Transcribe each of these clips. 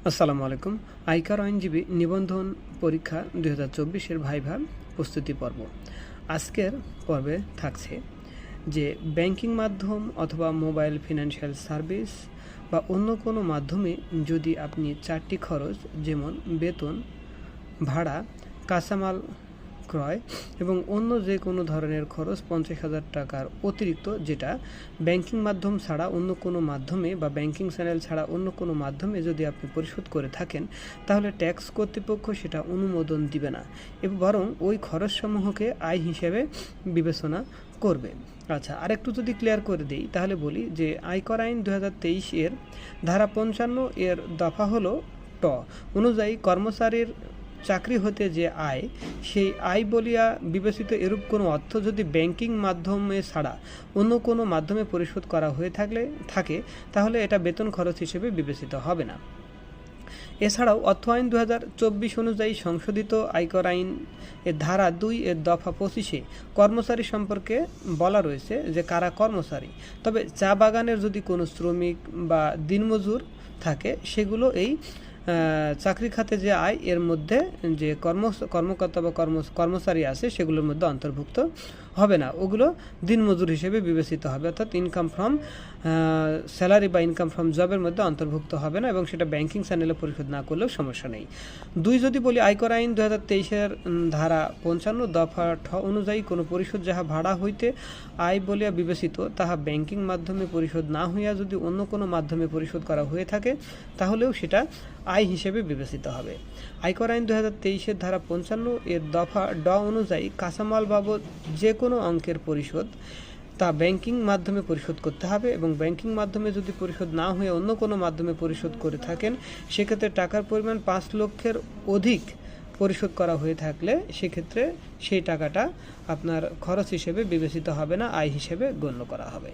আসসালামু আলাইকুম। আয়কর আইনজীবী নিবন্ধন পরীক্ষা 2024-এর ভাইভা প্রস্তুতি পর্ব। আজকের পর্বে থাকছে যে ব্যাংকিং মাধ্যম অথবা মোবাইল ফিনান্সিয়াল সার্ভিস বা অন্য কোনো মাধ্যমে যদি আপনি 4টি খরচ যেমন বেতন, ভাড়া, কাঁচামাল ক্রয় এবং অন্য যে কোনো ধরনের খরচ 50,000 টাকার অতিরিক্ত, যেটা ব্যাংকিং মাধ্যম ছাড়া অন্য কোনো মাধ্যমে বা ব্যাংকিং চ্যানেল ছাড়া অন্য কোনো মাধ্যমে যদি আপনি পরিশোধ করে থাকেন, তাহলে ট্যাক্স কর্তৃপক্ষ সেটা অনুমোদন দিবে না এবং বরং ওই খরচসমূহকে আয় হিসেবে বিবেচনা করবে। আচ্ছা, আরেকটু যদি ক্লিয়ার করে দিই তাহলে বলি যে আয়কর আইন 2023 এর ধারা 55 এর দফা হলো ট অনুযায়ী কর্মচারীর চাকরি হতে যে আয়, সেই আয় বলিয়া বিবেচিত এরূপ কোনো অর্থ যদি ব্যাংকিং মাধ্যমে ছাড়া অন্য কোনো মাধ্যমে পরিশোধ করা হয়ে থাকে তাহলে এটা বেতন খরচ হিসেবে বিবেচিত হবে না। এছাড়াও অর্থ আইন 2024 অনুযায়ী সংশোধিত আয়কর আইন এর ধারা 2 এর দফা 25-এ কর্মচারী সম্পর্কে বলা রয়েছে যে কারা কর্মচারী। তবে চা বাগানের যদি কোনো শ্রমিক বা দিনমজুর থাকে, সেগুলো এই চাকরি খাতে যে আয় এর মধ্যে যে কর্মকর্তা বা কর্মচারী আছে সেগুলোর মধ্যে অন্তর্ভুক্ত হবে না, ওগুলো দিনমজুর হিসেবে বিবেচিত হবে, অর্থাৎ ইনকাম ফ্রম স্যালারি বা ইনকাম ফ্রম জবের মধ্যে অন্তর্ভুক্ত হবে না এবং সেটা ব্যাংকিং চ্যানেলে পরিশোধ না করলেও সমস্যা নেই। যদি বলি আয়কর আইন 2023-এর ধারা 55 দফা ঠ অনুযায়ী কোনো পরিশোধ যাহা ভাড়া হইতে আয় বলিয়া বিবেচিত তাহা ব্যাংকিং মাধ্যমে পরিশোধ না হইয়া যদি অন্য কোনো মাধ্যমে পরিশোধ করা হয়ে থাকে তাহলেও সেটা আয় হিসেবে বিবেচিত হবে। আয়কর আইন 2023-এর ধারা 55 এর দফা ড অনুযায়ী কাঁচামাল বাবদ যে কোনো অঙ্কের পরিশোধ তা ব্যাংকিং মাধ্যমে পরিশোধ করতে হবে এবং ব্যাংকিং মাধ্যমে যদি পরিশোধ না হয়ে অন্য কোনো মাধ্যমে পরিশোধ করে থাকেন, সেক্ষেত্রে টাকার পরিমাণ 5 লক্ষের অধিক পরিশোধ করা হয়ে থাকলে সেক্ষেত্রে সেই টাকাটা আপনার খরচ হিসেবে বিবেচিত হবে না, আয় হিসেবে গণ্য করা হবে।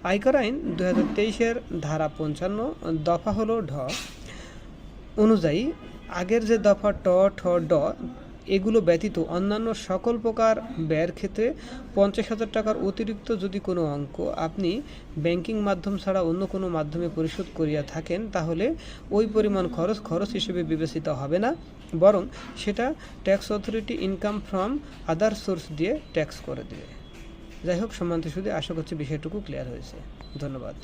আয়কর আইন 2023-এর ধারা 55 দফা হলো ঢ অনুযায়ী আগের যে দফা ট ঠ ড এগুলো ব্যতীত অন্যান্য সকল প্রকার ব্যয়ের ক্ষেত্রে 50,000 টাকার অতিরিক্ত যদি কোনো অঙ্ক আপনি ব্যাংকিং মাধ্যম ছাড়া অন্য কোনো মাধ্যমে পরিশোধ করিয়া থাকেন, তাহলে ওই পরিমাণ খরচ হিসেবে বিবেচিত হবে না, বরং সেটা tax authority income from other source দিয়ে ট্যাক্স করে দেবে। যাই হোক, সম্মানিত সুধী, আশা করছি বিষয়টুকু ক্লিয়ার হয়েছে। ধন্যবাদ।